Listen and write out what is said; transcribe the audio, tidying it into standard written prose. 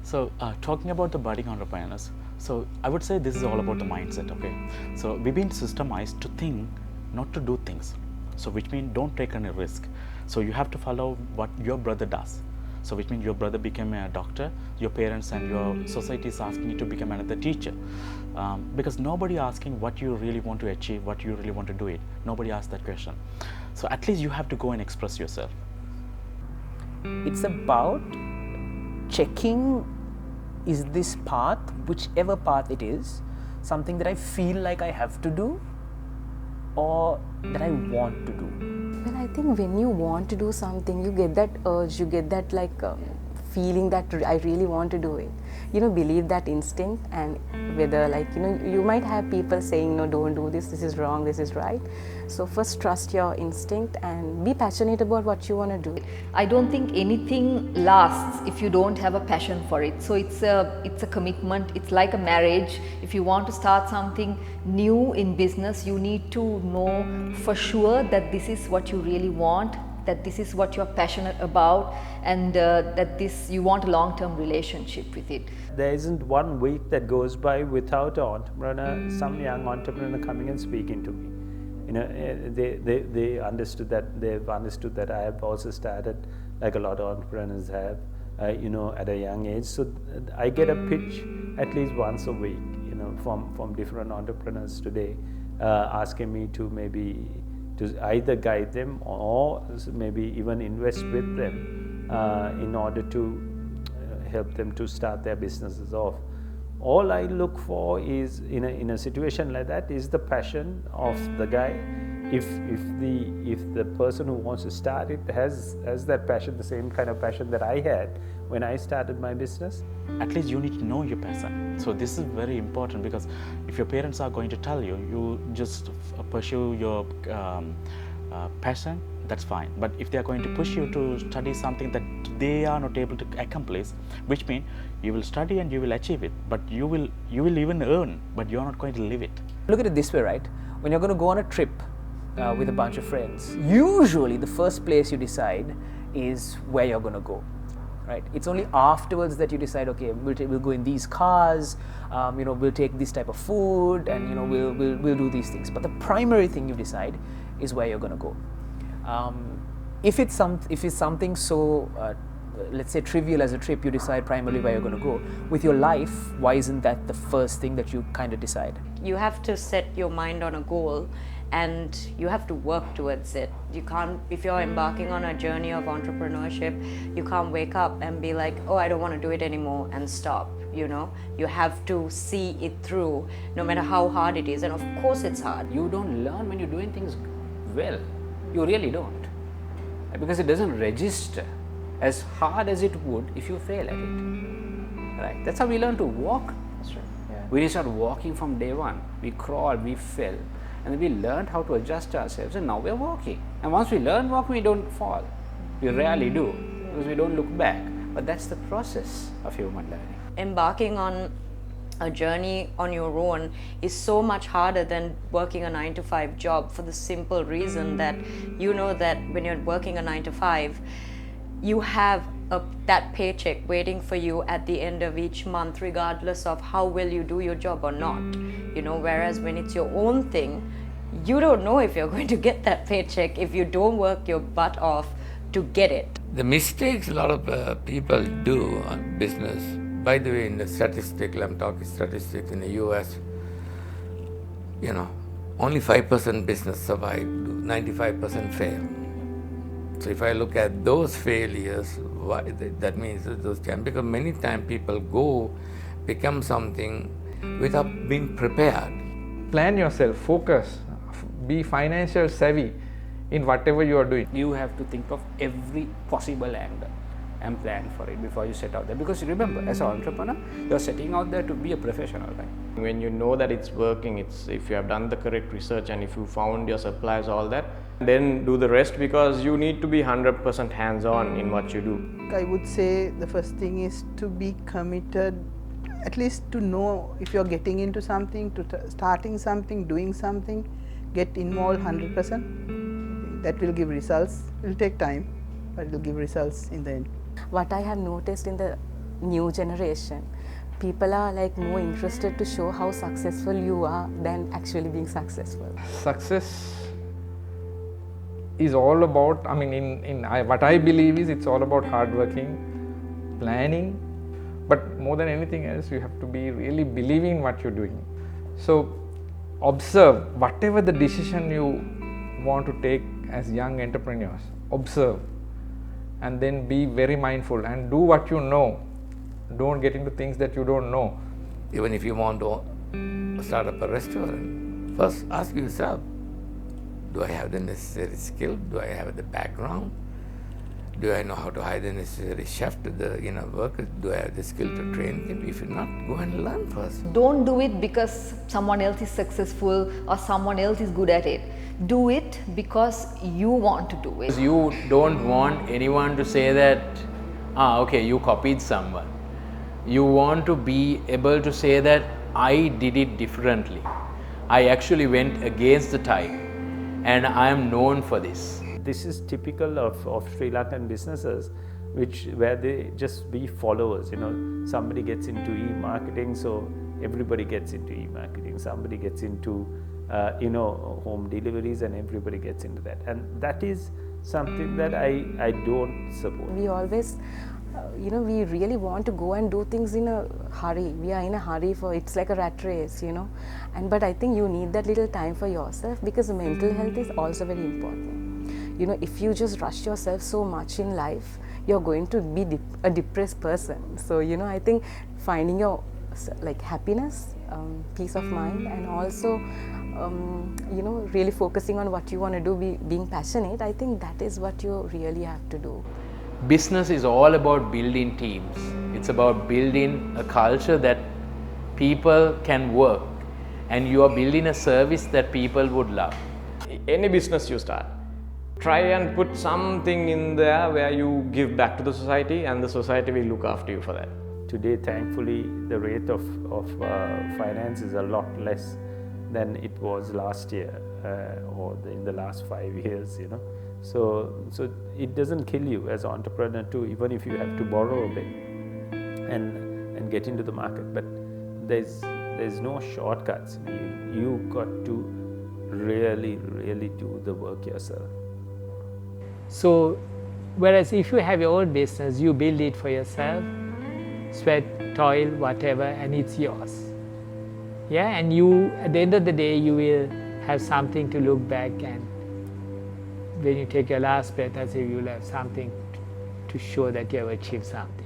So talking about the budding entrepreneurs, so I would say this is all about the mindset, okay? So we've been systemized to think, not to do things. So which means don't take any risk. So you have to follow what your brother does. So which means your brother became a doctor, your parents and your society is asking you to become another teacher. Because nobody asking what you really want to achieve, what you really want to do it. Nobody asks that question. So at least you have to go and express yourself. It's about checking, is this path, whichever path it is, something that I feel like I have to do or that I want to do? Well, I think when you want to do something, you get that urge, you get that feeling that I really want to do it. Believe that instinct, and whether you might have people saying, no, don't do this is wrong, this is right. So first trust your instinct and be passionate about what you want to do. I don't think anything lasts if you don't have a passion for it. So it's a commitment. It's like a marriage. If you want to start something new in business, you need to know for sure that this is what you really want, that this is what you're passionate about, and that you want a long-term relationship with it. There isn't 1 week that goes by without an entrepreneur, some young entrepreneur coming and speaking to me. They've understood that I have also started like a lot of entrepreneurs have, at a young age. So I get a pitch at least once a week, from different entrepreneurs today, asking me to maybe to either guide them or maybe even invest with them in order to help them to start their businesses off. All I look for is in a situation like that is the passion of the guy. If the person who wants to start it has that passion, the same kind of passion that I had when I started my business. At least you need to know your passion. So this is very important, because if your parents are going to tell you, you just pursue your passion, that's fine. But if they are going to push you to study something that they are not able to accomplish, which means you will study and you will achieve it, but you will even earn, but you are not going to live it. Look at it this way, right? When you're going to go on a trip with a bunch of friends, usually the first place you decide is where you're going to go. Right? It's only afterwards that you decide, okay, we'll go in these cars, we'll take this type of food, and we'll do these things. But the primary thing you decide is where you're going to go. If it's something so, let's say, trivial as a trip, you decide primarily where you're going to go. With your life, why isn't that the first thing that you kind of decide? You have to set your mind on a goal, and you have to work towards it. You can't, if you're embarking on a journey of entrepreneurship, you can't wake up and be like, oh, I don't want to do it anymore, and stop. You have to see it through, no matter how hard it is. And of course it's hard. You don't learn when you're doing things well. You really don't. Because it doesn't register as hard as it would if you fail at it. Right? That's how we learn to walk. That's right. Yeah. We didn't start walking from day one. We crawled, we fell. And then we learned how to adjust ourselves, and now we're walking. And once we learn walking, we don't fall. We rarely do, because we don't look back. But that's the process of human learning. Embarking on a journey on your own is so much harder than working a 9-to-5 job, for the simple reason that that when you're working a 9-to-5, you have that paycheck waiting for you at the end of each month, regardless of how well you do your job or not. Whereas when it's your own thing, you don't know if you're going to get that paycheck if you don't work your butt off to get it. The mistakes a lot of people do on business, by the way, in the statistics, I'm talking statistics in the US, only 5% business survive, 95% fail. So if I look at those failures, that means those can, because many times people become something without being prepared. Plan yourself, focus, be financial savvy in whatever you are doing. You have to think of every possible angle and plan for it before you set out there. Because remember, as an entrepreneur, you're setting out there to be a professional, right? When you know that it's working, if you have done the correct research and if you found your suppliers, all that, then do the rest, because you need to be 100% hands-on in what you do. I would say the first thing is to be committed, at least to know if you're getting into something, starting something, doing something, get involved 100%. That will give results. It will take time, but it will give results in the end. What I have noticed in the new generation, people are like more interested to show how successful you are than actually being successful. Success is all about, I mean, what I believe is it's all about hard working, planning, but more than anything else, you have to be really believing in what you're doing. So observe whatever the decision you want to take as young entrepreneurs, observe and then be very mindful and do what you know. Don't get into things that you don't know. Even if you want to start up a restaurant, first ask yourself, do I have the necessary skill? Do I have the background? Do I know how to hire the necessary chef to the workers? Do I have the skill to train them? If not, go and learn first. Don't do it because someone else is successful or someone else is good at it. Do it because you want to do it. You don't want anyone to say that, okay, you copied someone. You want to be able to say that I did it differently. I actually went against the type and I am known for this. This is typical of Sri Lankan businesses, where they just be followers. Somebody gets into e-marketing, so everybody gets into e-marketing. Somebody gets into home deliveries, and everybody gets into that. And that is something that I don't support. We always, we really want to go and do things in a hurry. We are in a hurry it's like a rat race, but I think you need that little time for yourself, because mental health is also very important. If you just rush yourself so much in life, you're going to be a depressed person. So, I think finding your happiness, peace of mind, and also, really focusing on what you want to do, being passionate, I think that is what you really have to do. Business is all about building teams. It's about building a culture that people can work, and you are building a service that people would love. Any business you start, try and put something in there where you give back to the society, and the society will look after you for that. Today, thankfully, the rate of finance is a lot less than it was last year or in the last 5 years. So it doesn't kill you as an entrepreneur too, even if you have to borrow a bit and get into the market. But there's no shortcuts. You got to really do the work yourself. So, whereas if you have your own business, you build it for yourself, sweat, toil, whatever, and it's yours. Yeah, and you, at the end of the day, you will have something to look back, and when you take your last breath, as if you'll have something to show that you have achieved something.